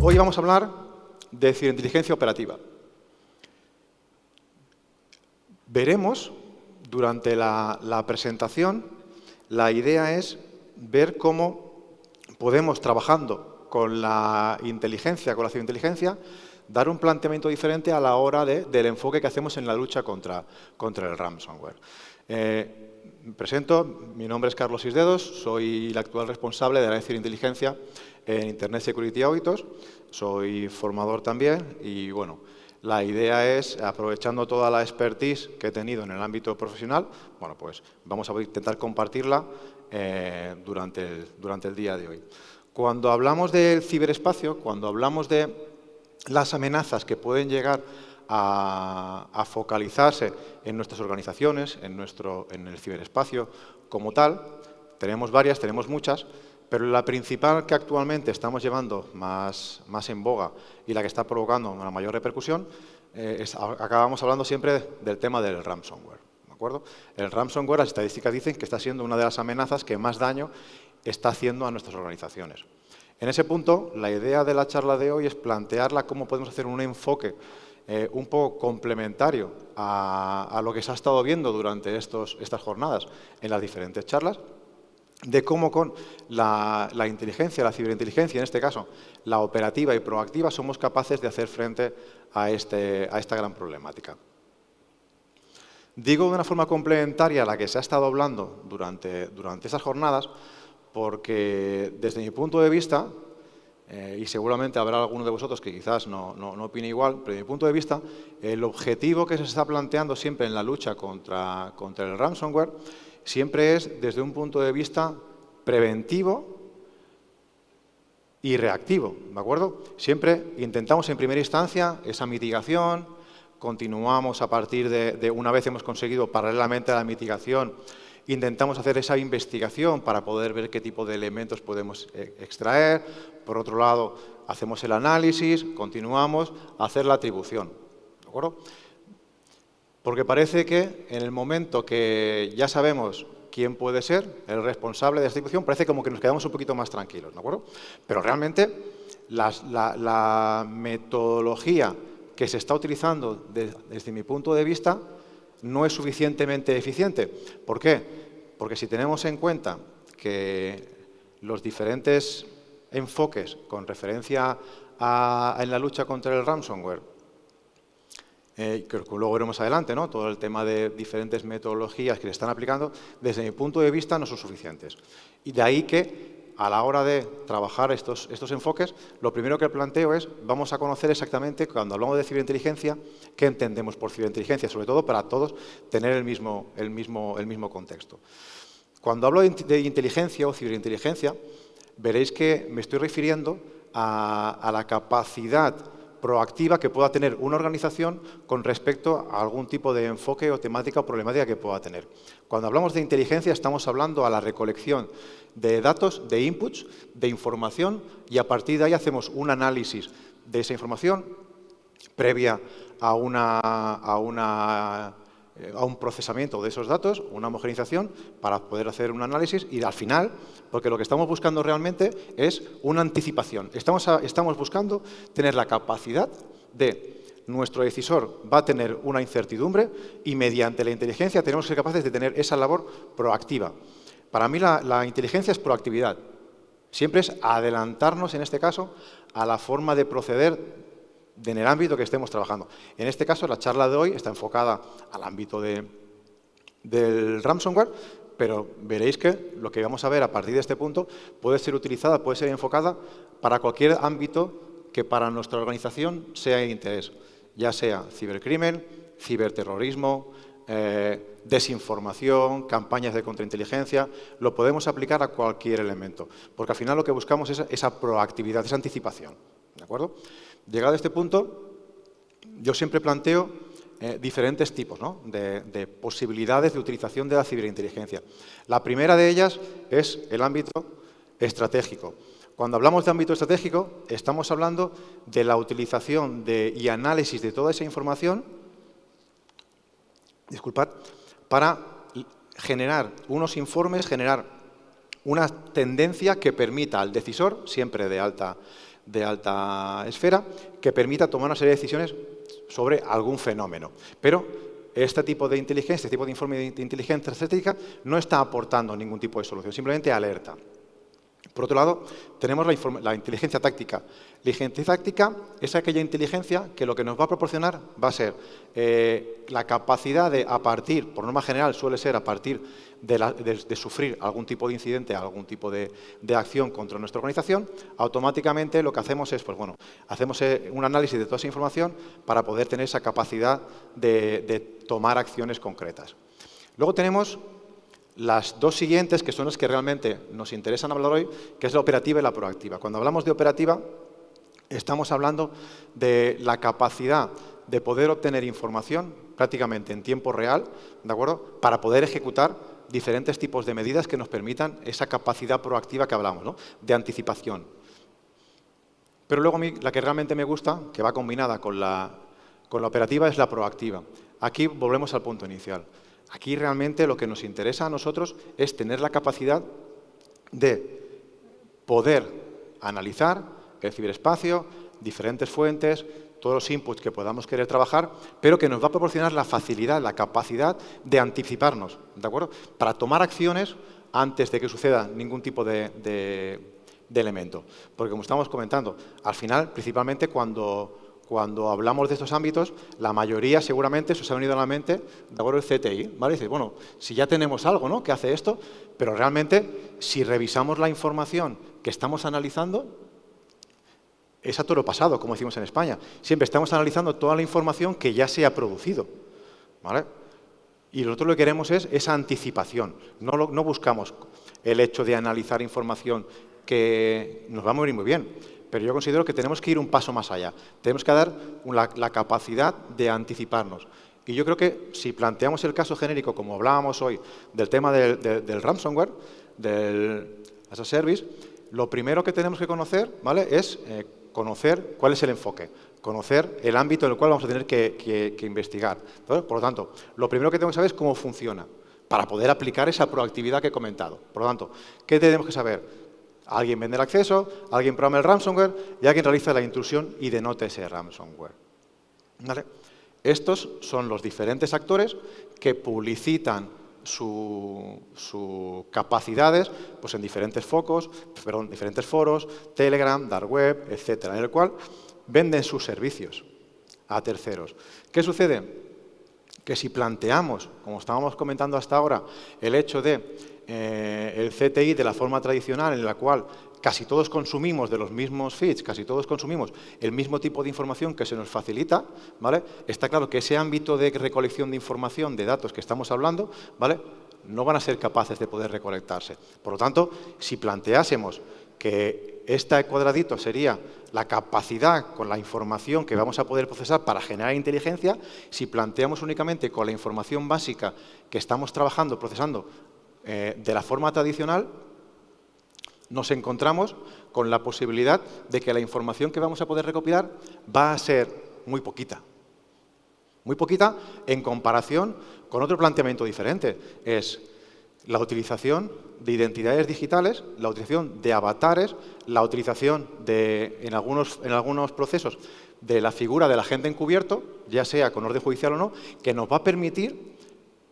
Hoy vamos a hablar de ciberinteligencia operativa. Veremos durante la presentación, la idea es ver cómo podemos, trabajando con la inteligencia, con la ciberinteligencia, dar un planteamiento diferente a la hora del enfoque que hacemos en la lucha contra el ransomware. Me presento, mi nombre es Carlos Sisdedos, soy el actual responsable de la área de ciberinteligencia en Internet Security Auditors, soy formador también y, bueno, la idea es, aprovechando toda la expertise que he tenido en el ámbito profesional, bueno, pues vamos a intentar compartirla durante el día de hoy. Cuando hablamos del ciberespacio, cuando hablamos de las amenazas que pueden llegar a focalizarse en nuestras organizaciones, en el ciberespacio como tal, tenemos varias, tenemos muchas, pero la principal que actualmente estamos llevando más en boga y la que está provocando una mayor repercusión, acabamos hablando siempre del tema del ransomware. ¿De acuerdo? El ransomware, las estadísticas dicen que está siendo una de las amenazas que más daño está haciendo a nuestras organizaciones. En ese punto, la idea de la charla de hoy es plantearla cómo podemos hacer un enfoque un poco complementario a lo que se ha estado viendo durante estas jornadas en las diferentes charlas, de cómo con la inteligencia, la ciberinteligencia, en este caso, la operativa y proactiva, somos capaces de hacer frente a esta gran problemática. Digo de una forma complementaria a la que se ha estado hablando durante esas jornadas, porque desde mi punto de vista, y seguramente habrá alguno de vosotros que quizás no opine igual, pero desde mi punto de vista, el objetivo que se está planteando siempre en la lucha contra el ransomware siempre es desde un punto de vista preventivo y reactivo, ¿de acuerdo? Siempre intentamos en primera instancia esa mitigación, continuamos a partir de una vez hemos conseguido paralelamente a la mitigación, intentamos hacer esa investigación para poder ver qué tipo de elementos podemos extraer. Por otro lado, hacemos el análisis, continuamos a hacer la atribución, ¿de acuerdo? Porque parece que en el momento que ya sabemos quién puede ser el responsable de esta atribución, parece como que nos quedamos un poquito más tranquilos, ¿de acuerdo? Pero realmente la metodología que se está utilizando desde mi punto de vista no es suficientemente eficiente. ¿Por qué? Porque si tenemos en cuenta que los diferentes enfoques con referencia en la lucha contra el ransomware, que luego veremos adelante, ¿no? Todo el tema de diferentes metodologías que se están aplicando, desde mi punto de vista no son suficientes. Y de ahí que a la hora de trabajar estos enfoques, lo primero que planteo es, vamos a conocer exactamente, cuando hablamos de ciberinteligencia, qué entendemos por ciberinteligencia, sobre todo para todos tener el mismo contexto. Cuando hablo de inteligencia o ciberinteligencia, veréis que me estoy refiriendo a la capacidad proactiva que pueda tener una organización con respecto a algún tipo de enfoque o temática o problemática que pueda tener. Cuando hablamos de inteligencia estamos hablando a la recolección de datos, de inputs, de información y a partir de ahí hacemos un análisis de esa información previa a un procesamiento de esos datos, una homogenización para poder hacer un análisis y al final, porque lo que estamos buscando realmente es una anticipación. Estamos buscando tener la capacidad de nuestro decisor va a tener una incertidumbre y mediante la inteligencia tenemos que ser capaces de tener esa labor proactiva. Para mí la inteligencia es proactividad. Siempre es adelantarnos, en este caso, a la forma de proceder en el ámbito que estemos trabajando. En este caso, la charla de hoy está enfocada al ámbito del ransomware, pero veréis que lo que vamos a ver a partir de este punto puede ser utilizada, puede ser enfocada para cualquier ámbito que para nuestra organización sea de interés, ya sea cibercrimen, ciberterrorismo, desinformación, campañas de contrainteligencia, lo podemos aplicar a cualquier elemento, porque al final lo que buscamos es esa proactividad, esa anticipación, ¿de acuerdo? Llegado a este punto, yo siempre planteo diferentes tipos, ¿no? de posibilidades de utilización de la ciberinteligencia. La primera de ellas es el ámbito estratégico. Cuando hablamos de ámbito estratégico, estamos hablando de la utilización y análisis de toda esa información, disculpad, para generar unos informes, generar una tendencia que permita al decisor, siempre de alta esfera, que permita tomar una serie de decisiones sobre algún fenómeno. Pero este tipo de inteligencia, este tipo de informe de inteligencia estratégica no está aportando ningún tipo de solución, simplemente alerta. Por otro lado, tenemos la inteligencia táctica. La inteligencia táctica es aquella inteligencia que lo que nos va a proporcionar va a ser la capacidad de, a partir, por norma general suele ser a partir de sufrir algún tipo de incidente, algún tipo de acción contra nuestra organización, automáticamente lo que hacemos es, pues bueno, hacemos un análisis de toda esa información para poder tener esa capacidad de tomar acciones concretas. Luego tenemos las dos siguientes, que son las que realmente nos interesan hablar hoy, que es la operativa y la proactiva. Cuando hablamos de operativa, estamos hablando de la capacidad de poder obtener información prácticamente en tiempo real, ¿de acuerdo?, para poder ejecutar diferentes tipos de medidas que nos permitan esa capacidad proactiva que hablamos, ¿no?, de anticipación. Pero luego a mí la que realmente me gusta, que va combinada con la operativa, es la proactiva. Aquí volvemos al punto inicial. Aquí realmente lo que nos interesa a nosotros es tener la capacidad de poder analizar el ciberespacio, diferentes fuentes, todos los inputs que podamos querer trabajar, pero que nos va a proporcionar la facilidad, la capacidad de anticiparnos, ¿de acuerdo?, para tomar acciones antes de que suceda ningún tipo de elemento. Porque como estamos comentando, al final, principalmente cuando hablamos de estos ámbitos, la mayoría seguramente se os ha venido a la mente, de acuerdo, el CTI, ¿vale? Dices, bueno, si ya tenemos algo, ¿no?, que hace esto, pero realmente, si revisamos la información que estamos analizando, es a toro pasado, como decimos en España. Siempre estamos analizando toda la información que ya se ha producido, ¿vale? Y nosotros lo que queremos es esa anticipación. No buscamos el hecho de analizar información que nos va a venir muy bien, pero yo considero que tenemos que ir un paso más allá. Tenemos que dar la capacidad de anticiparnos. Y yo creo que si planteamos el caso genérico, como hablábamos hoy, del tema del ransomware, del as a service, lo primero que tenemos que conocer, ¿vale?, es conocer cuál es el enfoque, conocer el ámbito en el cual vamos a tener que investigar. ¿Vale? Por lo tanto, lo primero que tenemos que saber es cómo funciona, para poder aplicar esa proactividad que he comentado. Por lo tanto, ¿qué tenemos que saber? Alguien vende el acceso, alguien programa el ransomware y alguien realiza la intrusión y denota ese ransomware. ¿Vale? Estos son los diferentes actores que publicitan sus capacidades pues en diferentes diferentes foros, Telegram, Dark Web, etcétera, en el cual venden sus servicios a terceros. ¿Qué sucede? Que si planteamos, como estábamos comentando hasta ahora, el hecho de el CTI de la forma tradicional en la cual casi todos consumimos de los mismos feeds, casi todos consumimos el mismo tipo de información que se nos facilita, ¿vale? Está claro que ese ámbito de recolección de información, de datos que estamos hablando, ¿vale?, no van a ser capaces de poder recolectarse. Por lo tanto, si planteásemos que este cuadradito sería la capacidad con la información que vamos a poder procesar para generar inteligencia, si planteamos únicamente con la información básica que estamos trabajando, procesando de la forma tradicional, nos encontramos con la posibilidad de que la información que vamos a poder recopilar va a ser muy poquita. Muy poquita en comparación con otro planteamiento diferente. Es la utilización de identidades digitales, la utilización de avatares, la utilización en algunos procesos de la figura del agente encubierto, ya sea con orden judicial o no, que nos va a permitir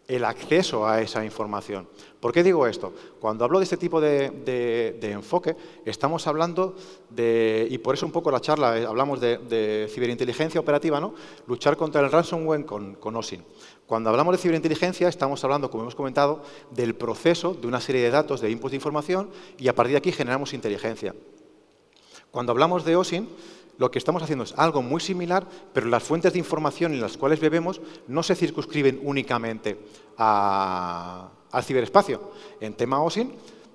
el acceso a esa información. ¿Por qué digo esto? Cuando hablo de este tipo de enfoque, estamos hablando de, y por eso un poco la charla, hablamos de ciberinteligencia operativa, ¿no?, luchar contra el ransomware con OSINT. Cuando hablamos de ciberinteligencia, estamos hablando, como hemos comentado, del proceso de una serie de datos, de inputs de información, y a partir de aquí generamos inteligencia. Cuando hablamos de OSINT, lo que estamos haciendo es algo muy similar, pero las fuentes de información en las cuales bebemos no se circunscriben únicamente al ciberespacio. En tema OSINT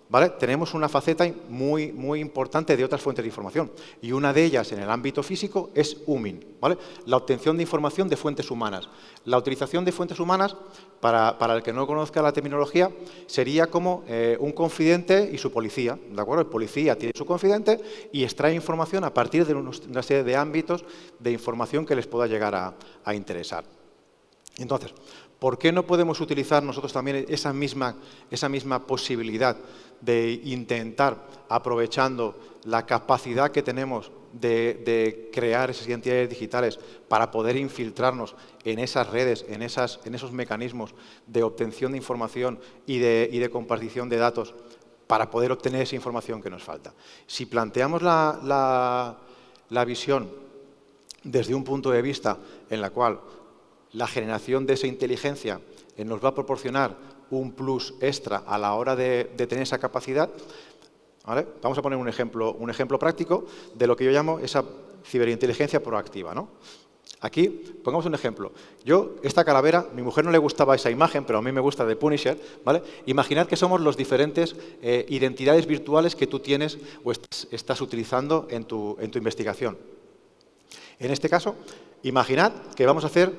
¿vale? Tenemos una faceta muy, muy importante de otras fuentes de información. Y una de ellas en el ámbito físico es UMIN, ¿vale? La obtención de información de fuentes humanas. La utilización de fuentes humanas, para el que no conozca la terminología, sería como un confidente y su policía, ¿de acuerdo? El policía tiene su confidente y extrae información a partir de una serie de ámbitos de información que les pueda llegar a interesar. Entonces, ¿por qué no podemos utilizar nosotros también esa misma posibilidad de intentar, aprovechando la capacidad que tenemos de crear esas identidades digitales para poder infiltrarnos en esas redes, en esos mecanismos de obtención de información y de compartición de datos para poder obtener esa información que nos falta? Si planteamos la visión desde un punto de vista en la cual la generación de esa inteligencia nos va a proporcionar un plus extra a la hora de tener esa capacidad, ¿vale? Vamos a poner un ejemplo práctico de lo que yo llamo esa ciberinteligencia proactiva, ¿no? Aquí, pongamos un ejemplo. Esta calavera, mi mujer no le gustaba esa imagen, pero a mí me gusta de Punisher, ¿vale? Imaginad que somos los diferentes identidades virtuales que tú tienes o estás utilizando en tu investigación. En este caso, imaginad que vamos a hacer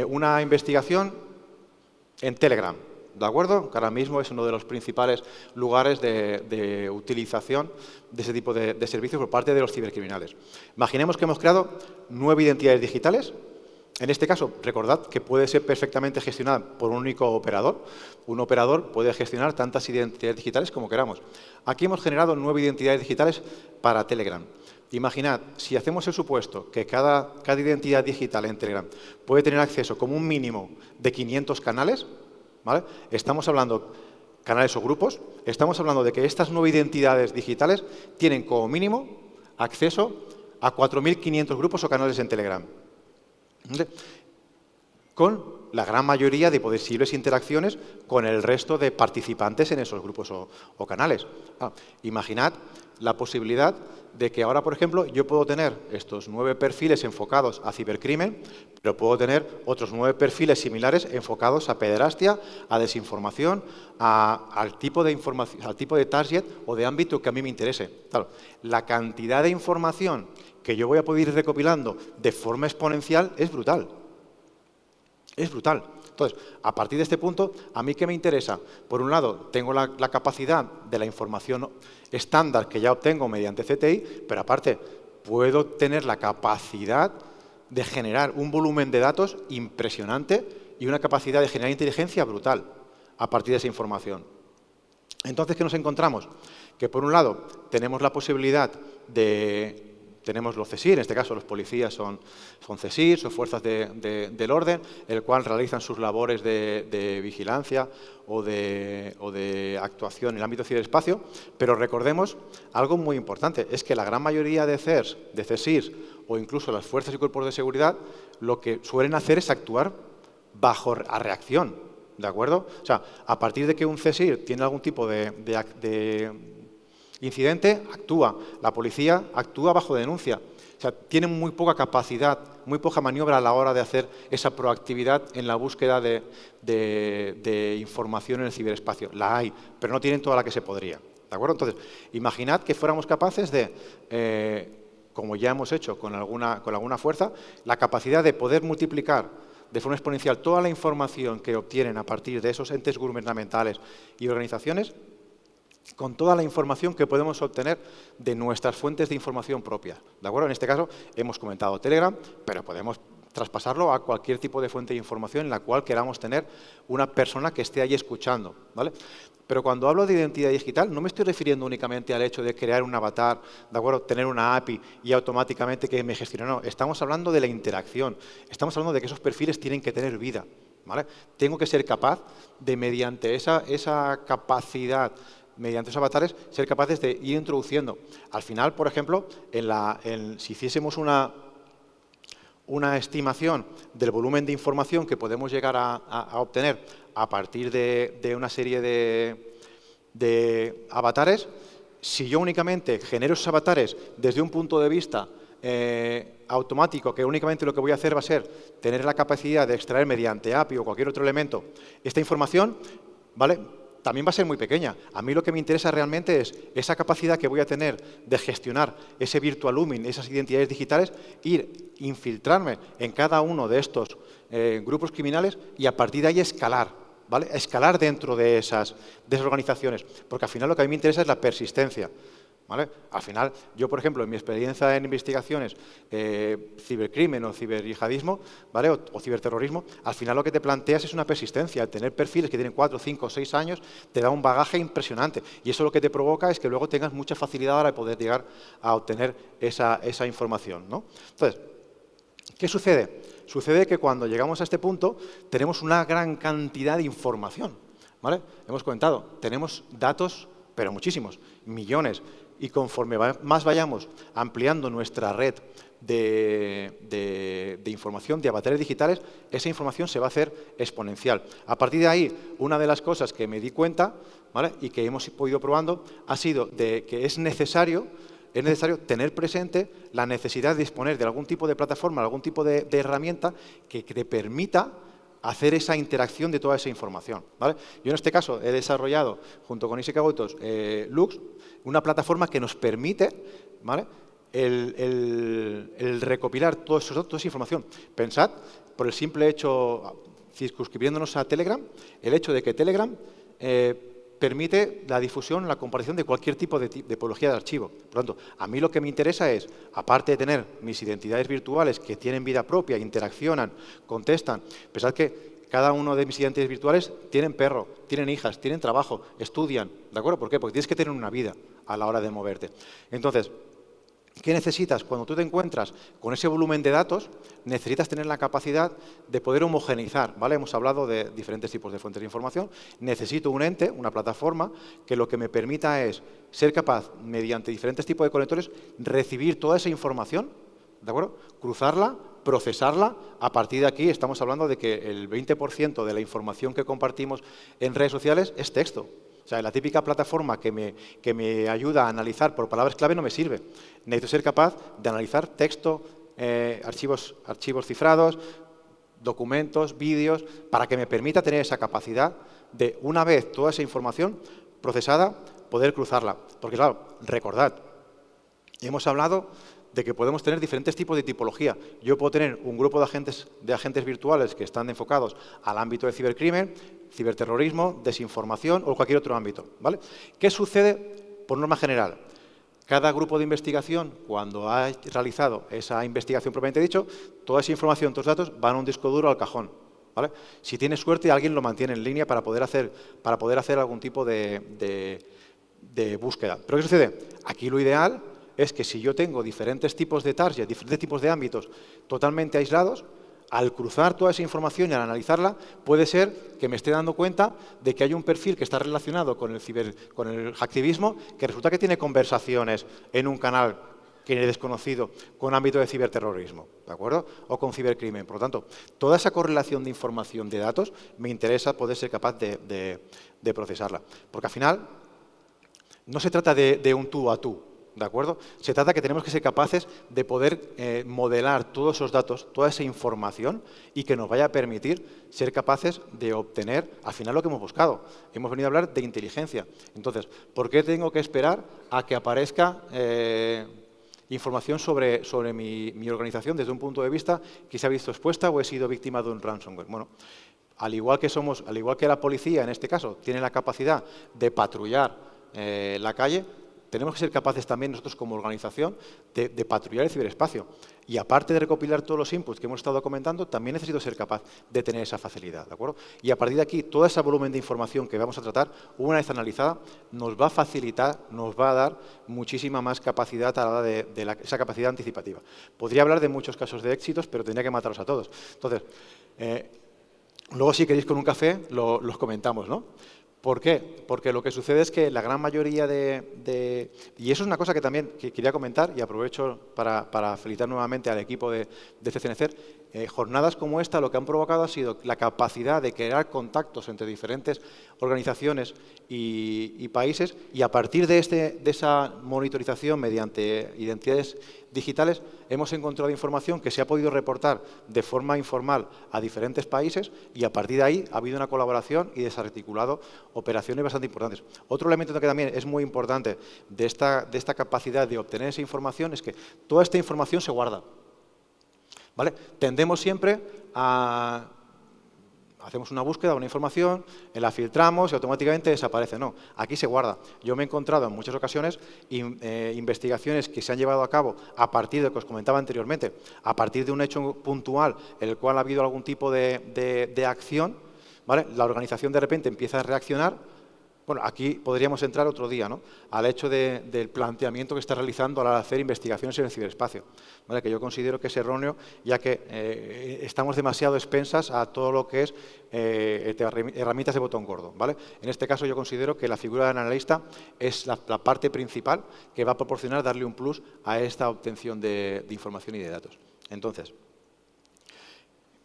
una investigación en Telegram, ¿de acuerdo? Que ahora mismo es uno de los principales lugares de utilización de ese tipo de servicios por parte de los cibercriminales. Imaginemos que hemos creado 9 identidades digitales. En este caso, recordad que puede ser perfectamente gestionada por un único operador. Un operador puede gestionar tantas identidades digitales como queramos. Aquí hemos generado 9 identidades digitales para Telegram. Imaginad, si hacemos el supuesto que cada identidad digital en Telegram puede tener acceso como un mínimo de 500 canales, ¿vale? Estamos hablando, canales o grupos, estamos hablando de que estas 9 identidades digitales tienen como mínimo acceso a 4.500 grupos o canales en Telegram, ¿vale? Con la gran mayoría de posibles interacciones con el resto de participantes en esos grupos o canales. Imaginad la posibilidad de que ahora, por ejemplo, yo puedo tener estos 9 perfiles enfocados a cibercrimen, pero puedo tener otros 9 perfiles similares enfocados a pederastia, a desinformación, al tipo de target o de ámbito que a mí me interese. Claro, la cantidad de información que yo voy a poder ir recopilando de forma exponencial es brutal. Es brutal. Entonces, a partir de este punto, ¿a mí qué me interesa? Por un lado, tengo la capacidad de la información estándar que ya obtengo mediante CTI, pero aparte, puedo tener la capacidad de generar un volumen de datos impresionante y una capacidad de generar inteligencia brutal a partir de esa información. Entonces, ¿qué nos encontramos? Que por un lado, tenemos la posibilidad de... Tenemos los CSIR, en este caso los policías son CSIR, son fuerzas del orden, el cual realizan sus labores de vigilancia o de actuación en el ámbito ciberespacio, pero recordemos algo muy importante, es que la gran mayoría de CERS, de CSIR o incluso las fuerzas y cuerpos de seguridad, lo que suelen hacer es actuar a reacción, ¿de acuerdo? O sea, a partir de que un CSIR tiene algún tipo de incidente, actúa. La policía actúa bajo denuncia. O sea, tienen muy poca capacidad, muy poca maniobra a la hora de hacer esa proactividad en la búsqueda de información en el ciberespacio. La hay, pero no tienen toda la que se podría. ¿De acuerdo? Entonces, imaginad que fuéramos capaces de, como ya hemos hecho con alguna fuerza, la capacidad de poder multiplicar de forma exponencial toda la información que obtienen a partir de esos entes gubernamentales y organizaciones con toda la información que podemos obtener de nuestras fuentes de información propias. ¿De acuerdo? En este caso hemos comentado Telegram, pero podemos traspasarlo a cualquier tipo de fuente de información en la cual queramos tener una persona que esté ahí escuchando, ¿vale? Pero cuando hablo de identidad digital no me estoy refiriendo únicamente al hecho de crear un avatar, ¿de acuerdo? Tener una API y automáticamente que me gestione. No, estamos hablando de la interacción. Estamos hablando de que esos perfiles tienen que tener vida, ¿vale? Tengo que ser capaz de, mediante esa capacidad, mediante esos avatares, ser capaces de ir introduciendo. Al final, por ejemplo, si hiciésemos una estimación del volumen de información que podemos llegar a obtener a partir de una serie de avatares, si yo únicamente genero esos avatares desde un punto de vista automático, que únicamente lo que voy a hacer va a ser tener la capacidad de extraer mediante API o cualquier otro elemento esta información, ¿vale? también va a ser muy pequeña. A mí lo que me interesa realmente es esa capacidad que voy a tener de gestionar ese virtual looming, esas identidades digitales, infiltrarme en cada uno de estos grupos criminales y a partir de ahí escalar, ¿vale? Escalar dentro de esas organizaciones, porque al final lo que a mí me interesa es la persistencia. ¿Vale? Al final, yo, por ejemplo, en mi experiencia en investigaciones, cibercrimen o ciberyihadismo, ¿vale? o ciberterrorismo, al final lo que te planteas es una persistencia. El tener perfiles que tienen 4, 5, 6 años te da un bagaje impresionante. Y eso lo que te provoca es que luego tengas mucha facilidad para poder llegar a obtener esa información, ¿no? Entonces, ¿qué sucede? Sucede que cuando llegamos a este punto tenemos una gran cantidad de información, ¿vale? Hemos comentado, tenemos datos, pero muchísimos, millones. Y conforme más vayamos ampliando nuestra red de información, de avatares digitales, esa información se va a hacer exponencial. A partir de ahí, una de las cosas que me di cuenta, ¿vale? Y que hemos podido probando ha sido de que es necesario tener presente la necesidad de disponer de algún tipo de plataforma, algún tipo de herramienta que te permita hacer esa interacción de toda esa información, ¿vale? Yo en este caso he desarrollado, junto con Isika Goitos, Lux, una plataforma que nos permite, ¿vale? el recopilar toda esa información. Pensad, por el simple hecho, circunscribiéndonos a Telegram, el hecho de que Telegram permite la difusión, la comparación de cualquier tipo de tipología de archivo. Por lo tanto, a mí lo que me interesa es, aparte de tener mis identidades virtuales que tienen vida propia, interaccionan, contestan, pensad que cada uno de mis identidades virtuales tienen perro, tienen hijas, tienen trabajo, estudian, ¿de acuerdo? ¿Por qué? Porque tienes que tener una vida a la hora de moverte. Entonces, ¿qué necesitas? Cuando tú te encuentras con ese volumen de datos, necesitas tener la capacidad de poder homogeneizar, ¿vale? Hemos hablado de diferentes tipos de fuentes de información. Necesito un ente, una plataforma, que lo que me permita es ser capaz, mediante diferentes tipos de conectores, recibir toda esa información, ¿de acuerdo? Cruzarla, procesarla. A partir de aquí estamos hablando de que el 20% de la información que compartimos en redes sociales es texto. O sea, la típica plataforma que me ayuda a analizar por palabras clave no me sirve. Necesito ser capaz de analizar texto, archivos cifrados, documentos, vídeos, para que me permita tener esa capacidad de, una vez toda esa información procesada, poder cruzarla. Porque, claro, recordad, hemos hablado de que podemos tener diferentes tipos de tipología. Yo puedo tener un grupo de agentes virtuales que están enfocados al ámbito de cibercrimen, ciberterrorismo, desinformación o cualquier otro ámbito, ¿vale? ¿Qué sucede por norma general? Cada grupo de investigación, cuando ha realizado esa investigación propiamente dicho, toda esa información, todos los datos, van a un disco duro al cajón, ¿vale? Si tienes suerte, alguien lo mantiene en línea para poder hacer algún tipo de búsqueda. ¿Pero qué sucede? Aquí lo ideal es que si yo tengo diferentes tipos de targets, diferentes tipos de ámbitos totalmente aislados, al cruzar toda esa información y al analizarla, puede ser que me esté dando cuenta de que hay un perfil que está relacionado con el hacktivismo, que resulta que tiene conversaciones en un canal que es desconocido con ámbito de ciberterrorismo, ¿de acuerdo? O con cibercrimen. Por lo tanto, toda esa correlación de información de datos me interesa poder ser capaz de procesarla. Porque al final no se trata de un tú a tú, ¿de acuerdo? Se trata que tenemos que ser capaces de poder modelar todos esos datos, toda esa información y que nos vaya a permitir ser capaces de obtener al final lo que hemos buscado. Hemos venido a hablar de inteligencia. Entonces, ¿por qué tengo que esperar a que aparezca información sobre mi organización desde un punto de vista que se ha visto expuesta o he sido víctima de un ransomware? Bueno, al igual que la policía en este caso tiene la capacidad de patrullar la calle, tenemos que ser capaces también nosotros como organización de patrullar el ciberespacio. Y aparte de recopilar todos los inputs que hemos estado comentando, también necesito ser capaz de tener esa facilidad, ¿de acuerdo? Y a partir de aquí, todo ese volumen de información que vamos a tratar, una vez analizada, nos va a facilitar, nos va a dar muchísima más capacidad a la hora de esa capacidad anticipativa. Podría hablar de muchos casos de éxitos, pero tendría que matarlos a todos. Entonces, luego si queréis con un café, los comentamos, ¿no? ¿Por qué? Porque lo que sucede es que la gran mayoría y eso es una cosa que también quería comentar y aprovecho para felicitar nuevamente al equipo de CCNCER. Jornadas como esta lo que han provocado ha sido la capacidad de crear contactos entre diferentes organizaciones y países y a partir de esa monitorización mediante identidades digitales, hemos encontrado información que se ha podido reportar de forma informal a diferentes países y a partir de ahí ha habido una colaboración y desarticulado operaciones bastante importantes. Otro elemento que también es muy importante de esta capacidad de obtener esa información es que toda esta información se guarda, ¿vale? Tendemos siempre a... Hacemos una búsqueda, una información, la filtramos y automáticamente desaparece. No, aquí se guarda. Yo me he encontrado en muchas ocasiones investigaciones que se han llevado a cabo a partir de lo que os comentaba anteriormente, a partir de un hecho puntual en el cual ha habido algún tipo de acción, ¿vale? La organización de repente empieza a reaccionar. Bueno, aquí podríamos entrar otro día, ¿no?, al hecho del planteamiento que está realizando a la hora de hacer investigaciones en el ciberespacio, ¿vale?, que yo considero que es erróneo, ya que estamos demasiado expensas a todo lo que es herramientas de botón gordo, ¿vale? En este caso yo considero que la figura del analista es la parte principal que va a proporcionar darle un plus a esta obtención de información y de datos. Entonces,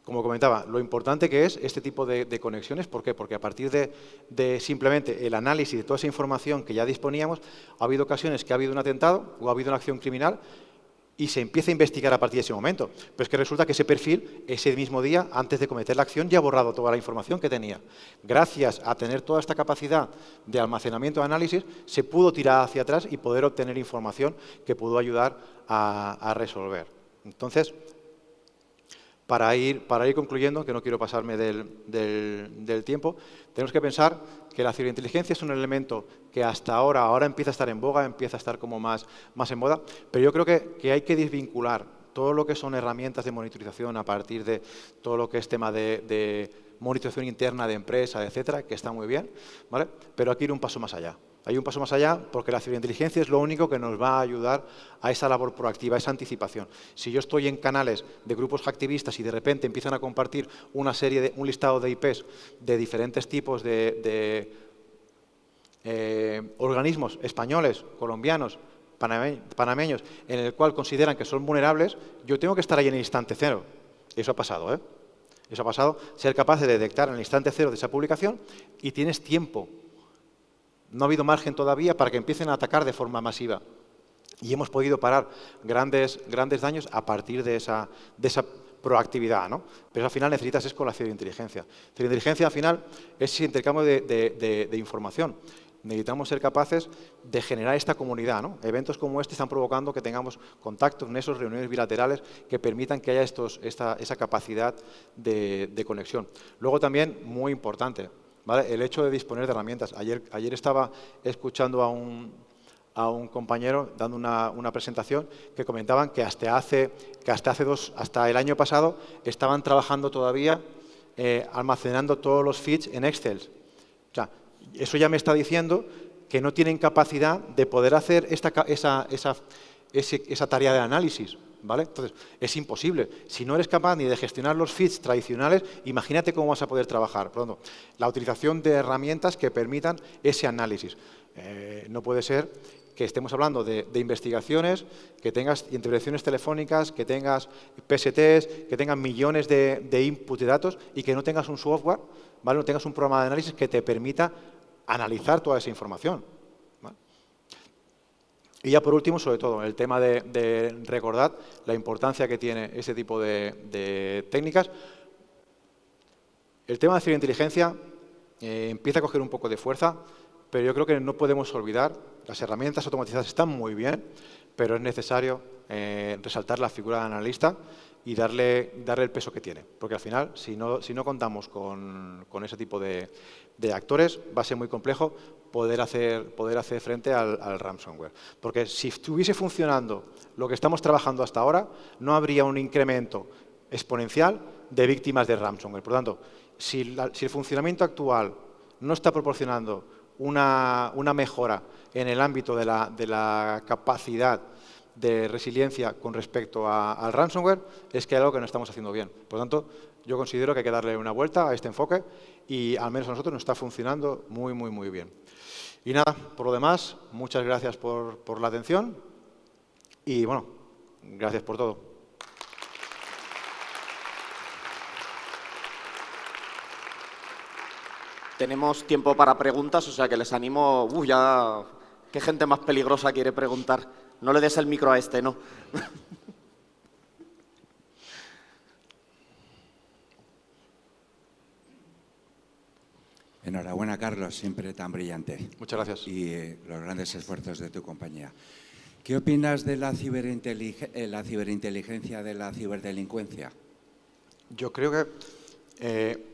como comentaba, lo importante que es este tipo de conexiones. ¿Por qué? Porque a partir de simplemente el análisis de toda esa información que ya disponíamos, ha habido ocasiones que ha habido un atentado o ha habido una acción criminal y se empieza a investigar a partir de ese momento. Pero es que resulta que ese perfil, ese mismo día, antes de cometer la acción, ya ha borrado toda la información que tenía. Gracias a tener toda esta capacidad de almacenamiento de análisis, se pudo tirar hacia atrás y poder obtener información que pudo ayudar a resolver. Entonces, para ir concluyendo, que no quiero pasarme del tiempo, tenemos que pensar que la ciberinteligencia es un elemento que hasta ahora empieza a estar en boga, empieza a estar como más en moda, pero yo creo que hay que desvincular todo lo que son herramientas de monitorización a partir de todo lo que es tema de monitorización interna de empresa, etcétera, que está muy bien, ¿vale? Pero hay que ir un paso más allá. Hay un paso más allá porque la ciberinteligencia es lo único que nos va a ayudar a esa labor proactiva, a esa anticipación. Si yo estoy en canales de grupos hacktivistas y de repente empiezan a compartir un listado de IPs de diferentes tipos de organismos españoles, colombianos, panameños, en el cual consideran que son vulnerables, yo tengo que estar ahí en el instante cero. Eso ha pasado, ¿eh? Eso ha pasado, ser capaz de detectar en el instante cero de esa publicación y tienes tiempo. No ha habido margen todavía para que empiecen a atacar de forma masiva. Y hemos podido parar grandes daños a partir de esa proactividad, ¿no? Pero al final necesitas es con la ciberinteligencia. Ciberinteligencia al final es ese intercambio de información. Necesitamos ser capaces de generar esta comunidad, ¿no? Eventos como este están provocando que tengamos contactos en esas reuniones bilaterales que permitan que haya esa capacidad de conexión. Luego también, muy importante, ¿vale?, el hecho de disponer de herramientas. Ayer estaba escuchando a un compañero dando una presentación que comentaban que hasta el año pasado estaban trabajando todavía almacenando todos los feeds en Excel. O sea, eso ya me está diciendo que no tienen capacidad de poder hacer esa tarea de análisis, ¿vale? Entonces, es imposible. Si no eres capaz ni de gestionar los feeds tradicionales, imagínate cómo vas a poder trabajar. Por lo tanto, la utilización de herramientas que permitan ese análisis. No puede ser que estemos hablando de investigaciones, que tengas intervenciones telefónicas, que tengas PSTs, que tengas millones de input de datos y que no tengas un software, ¿vale?, no tengas un programa de análisis que te permita analizar toda esa información, ¿vale? Y ya por último, sobre todo, el tema de recordar la importancia que tiene ese tipo de técnicas. El tema de ciberinteligencia empieza a coger un poco de fuerza, pero yo creo que no podemos olvidar, las herramientas automatizadas están muy bien, pero es necesario resaltar la figura del analista y darle el peso que tiene. Porque al final, si no contamos con ese tipo de actores, va a ser muy complejo poder hacer frente al ransomware. Porque si estuviese funcionando lo que estamos trabajando hasta ahora, no habría un incremento exponencial de víctimas de ransomware. Por lo tanto, si el funcionamiento actual no está proporcionando una mejora en el ámbito de la capacidad de resiliencia con respecto al ransomware, es que hay algo que no estamos haciendo bien. Por lo tanto, yo considero que hay que darle una vuelta a este enfoque y al menos a nosotros nos está funcionando muy, muy, muy bien. Y nada, por lo demás, muchas gracias por la atención y, bueno, gracias por todo. Tenemos tiempo para preguntas, o sea que les animo. Ya, ¿qué gente más peligrosa quiere preguntar? no le des el micro a este, no. Enhorabuena, Carlos, siempre tan brillante. Muchas gracias. Y los grandes esfuerzos de tu compañía. ¿Qué opinas de la ciberinteligencia, de la ciberdelincuencia? Yo creo que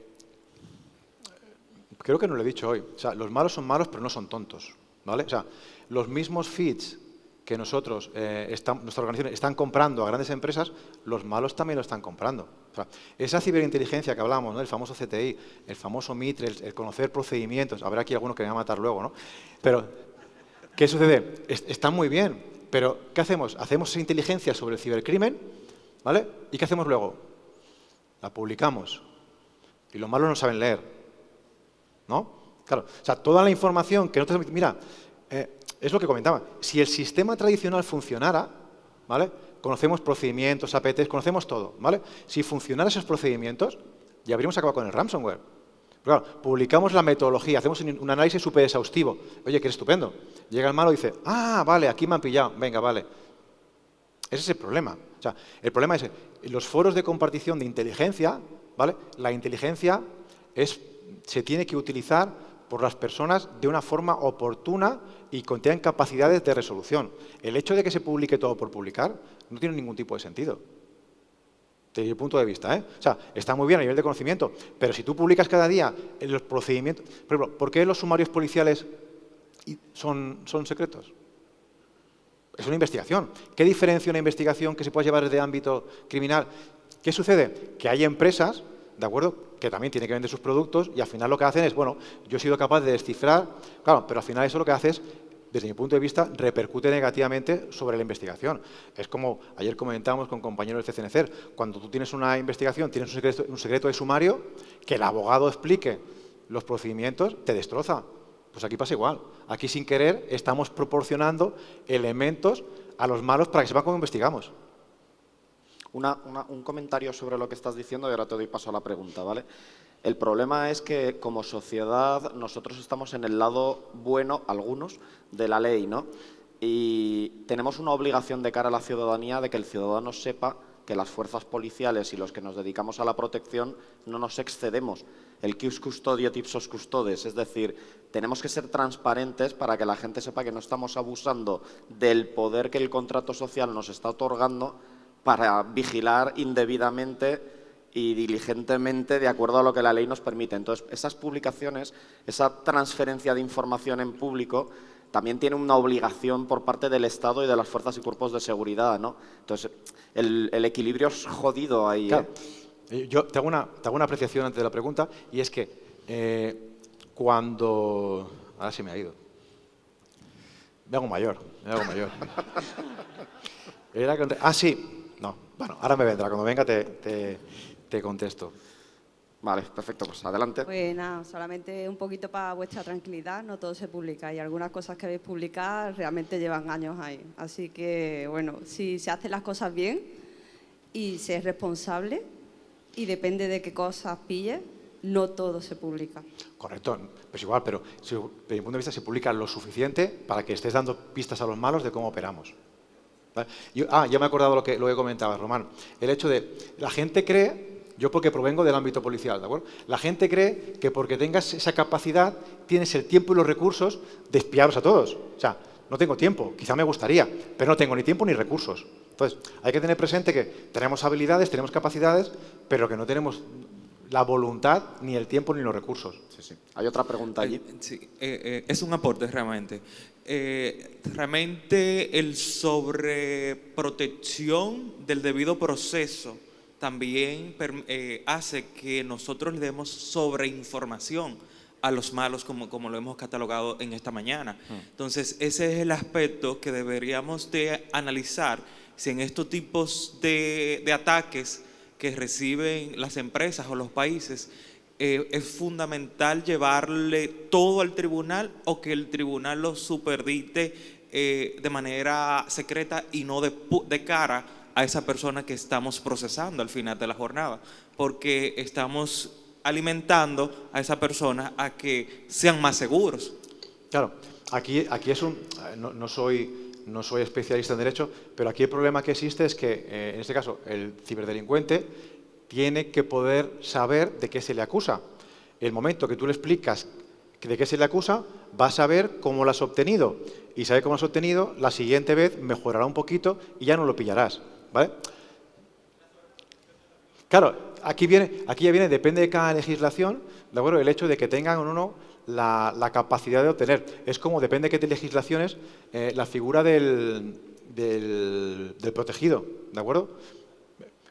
no lo he dicho hoy. O sea, los malos son malos, pero no son tontos, ¿vale? O sea, los mismos feeds que nosotras organizaciones están comprando a grandes empresas, los malos también lo están comprando. O sea, esa ciberinteligencia que hablamos, ¿no? El famoso CTI, el famoso MITRE, el conocer procedimientos, habrá aquí alguno que me va a matar luego, ¿no? Pero, ¿qué sucede? Está muy bien, pero ¿qué hacemos? Hacemos esa inteligencia sobre el cibercrimen, ¿vale? ¿Y qué hacemos luego? La publicamos. Y los malos no saben leer, ¿no? Claro, o sea, toda la información que nosotros... Mira, es lo que comentaba. Si el sistema tradicional funcionara, ¿vale? Conocemos procedimientos, APTs, conocemos todo, ¿vale? Si funcionaran esos procedimientos, ya habríamos acabado con el ransomware. Pero claro, publicamos la metodología, hacemos un análisis súper exhaustivo. Oye, qué estupendo. Llega el malo y dice, ah, vale, aquí me han pillado, venga, vale. Ese es el problema. O sea, el problema es los foros de compartición de inteligencia, ¿vale? La inteligencia se tiene que utilizar por las personas de una forma oportuna y que tengan capacidades de resolución. El hecho de que se publique todo por publicar no tiene ningún tipo de sentido. Desde mi punto de vista, ¿eh? O sea, está muy bien a nivel de conocimiento, pero si tú publicas cada día en los procedimientos... Por ejemplo, ¿por qué los sumarios policiales son secretos? Es una investigación. ¿Qué diferencia una investigación que se pueda llevar desde ámbito criminal? ¿Qué sucede? Que hay empresas, ¿de acuerdo?, que también tienen que vender sus productos y al final lo que hacen es, bueno, yo he sido capaz de descifrar, claro, pero al final eso lo que hace es, desde mi punto de vista, repercute negativamente sobre la investigación. Es como ayer comentábamos con compañeros del CCNCER, cuando tú tienes una investigación, tienes un secreto de sumario, que el abogado explique los procedimientos, te destroza. Pues aquí pasa igual. Aquí, sin querer, estamos proporcionando elementos a los malos para que sepan cómo investigamos. Un comentario sobre lo que estás diciendo y ahora te doy paso a la pregunta, ¿vale? El problema es que, como sociedad, nosotros estamos en el lado bueno, algunos, de la ley, ¿no? Y tenemos una obligación de cara a la ciudadanía de que el ciudadano sepa que las fuerzas policiales y los que nos dedicamos a la protección no nos excedemos. El quis custodiet ipsos custodes, es decir, tenemos que ser transparentes para que la gente sepa que no estamos abusando del poder que el contrato social nos está otorgando para vigilar indebidamente y diligentemente de acuerdo a lo que la ley nos permite. Entonces, esas publicaciones, esa transferencia de información en público, también tiene una obligación por parte del Estado y de las fuerzas y cuerpos de seguridad, ¿no? Entonces, el equilibrio es jodido ahí. Claro. Yo te hago una apreciación antes de la pregunta, y es que cuando... Ahora se me ha ido. Me hago mayor. Sí. No, bueno, ahora me vendrá. Cuando venga te contesto. Vale, perfecto, pues adelante. Pues nada, solamente un poquito para vuestra tranquilidad, no todo se publica y algunas cosas que habéis publicado realmente llevan años ahí. Así que, bueno, si se hacen las cosas bien y se es responsable y depende de qué cosas pilles, no todo se publica. Correcto, pues igual, pero desde mi punto de vista se publica lo suficiente para que estés dando pistas a los malos de cómo operamos. ¿Vale? Ya me he acordado lo que comentabas, Román. El hecho de, la gente cree, yo porque provengo del ámbito policial, ¿de acuerdo? La gente cree que porque tengas esa capacidad, tienes el tiempo y los recursos de espiarlos a todos. O sea, no tengo tiempo, quizá me gustaría, pero no tengo ni tiempo ni recursos. Entonces, hay que tener presente que tenemos habilidades, tenemos capacidades, pero que no tenemos la voluntad, ni el tiempo, ni los recursos. Sí. Hay otra pregunta allí. Sí, es un aporte realmente. Realmente el sobreprotección del debido proceso también hace que nosotros le demos sobreinformación a los malos, como lo hemos catalogado en esta mañana. Entonces, ese es el aspecto que deberíamos de analizar, si en estos tipos de ataques que reciben las empresas o los países, es fundamental llevarle todo al tribunal o que el tribunal lo superdite de manera secreta y no de cara a esa persona que estamos procesando al final de la jornada, porque estamos alimentando a esa persona a que sean más seguros. Claro, aquí es no soy no soy especialista en derecho, pero aquí el problema que existe es que, en este caso, el ciberdelincuente tiene que poder saber de qué se le acusa. El momento que tú le explicas de qué se le acusa, va a saber cómo lo has obtenido. Y sabe cómo lo has obtenido, la siguiente vez mejorará un poquito y ya no lo pillarás, ¿vale? Claro, aquí ya viene, depende de cada legislación, ¿de acuerdo? El hecho de que tengan o no la capacidad de obtener. Es como, depende de qué legislaciones, la figura del protegido, ¿de acuerdo?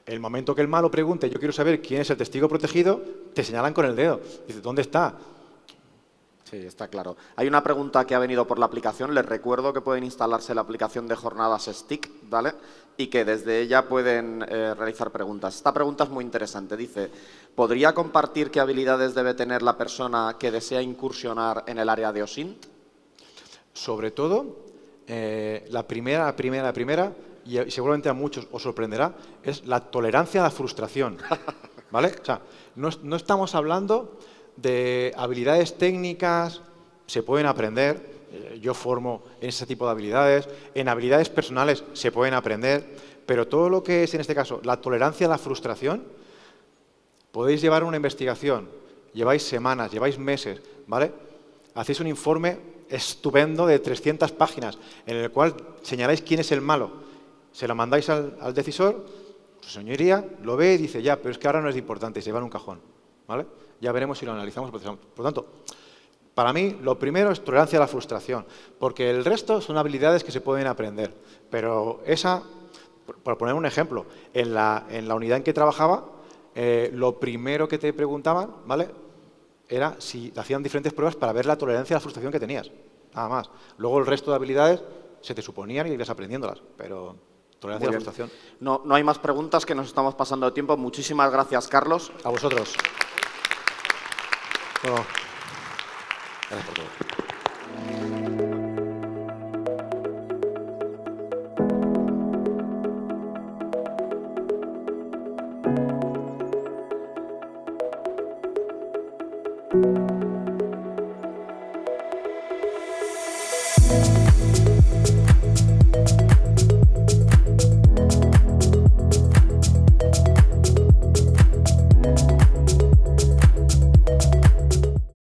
El momento que el malo pregunte, yo quiero saber quién es el testigo protegido, te señalan con el dedo. Dice, ¿dónde está? Sí, está claro. Hay una pregunta que ha venido por la aplicación. Les recuerdo que pueden instalarse la aplicación de Jornadas STIC, ¿vale? Y que desde ella pueden realizar preguntas. Esta pregunta es muy interesante. Dice, ¿podría compartir qué habilidades debe tener la persona que desea incursionar en el área de OSINT? Sobre todo, la primera, y seguramente a muchos os sorprenderá, es la tolerancia a la frustración, ¿vale? O sea, no estamos hablando de habilidades técnicas, se pueden aprender, yo formo en ese tipo de habilidades, en habilidades personales se pueden aprender, pero todo lo que es, en este caso, la tolerancia a la frustración, podéis llevar una investigación, lleváis semanas, lleváis meses, ¿vale? Hacéis un informe estupendo de 300 páginas en el cual señaláis quién es el malo, se lo mandáis al decisor, su señoría lo ve y dice, ya, pero es que ahora no es importante, se va en un cajón, ¿vale? Ya veremos si lo analizamos. Por lo tanto, para mí, lo primero es tolerancia a la frustración, porque el resto son habilidades que se pueden aprender. Pero esa, por poner un ejemplo, en la unidad en que trabajaba, lo primero que te preguntaban, ¿vale?, era si hacían diferentes pruebas para ver la tolerancia a la frustración que tenías. Nada más. Luego el resto de habilidades se te suponían y ibas aprendiéndolas, pero tolerancia a la frustración. No hay más preguntas, que nos estamos pasando de tiempo. Muchísimas gracias, Carlos. A vosotros. Bueno, gracias por todo.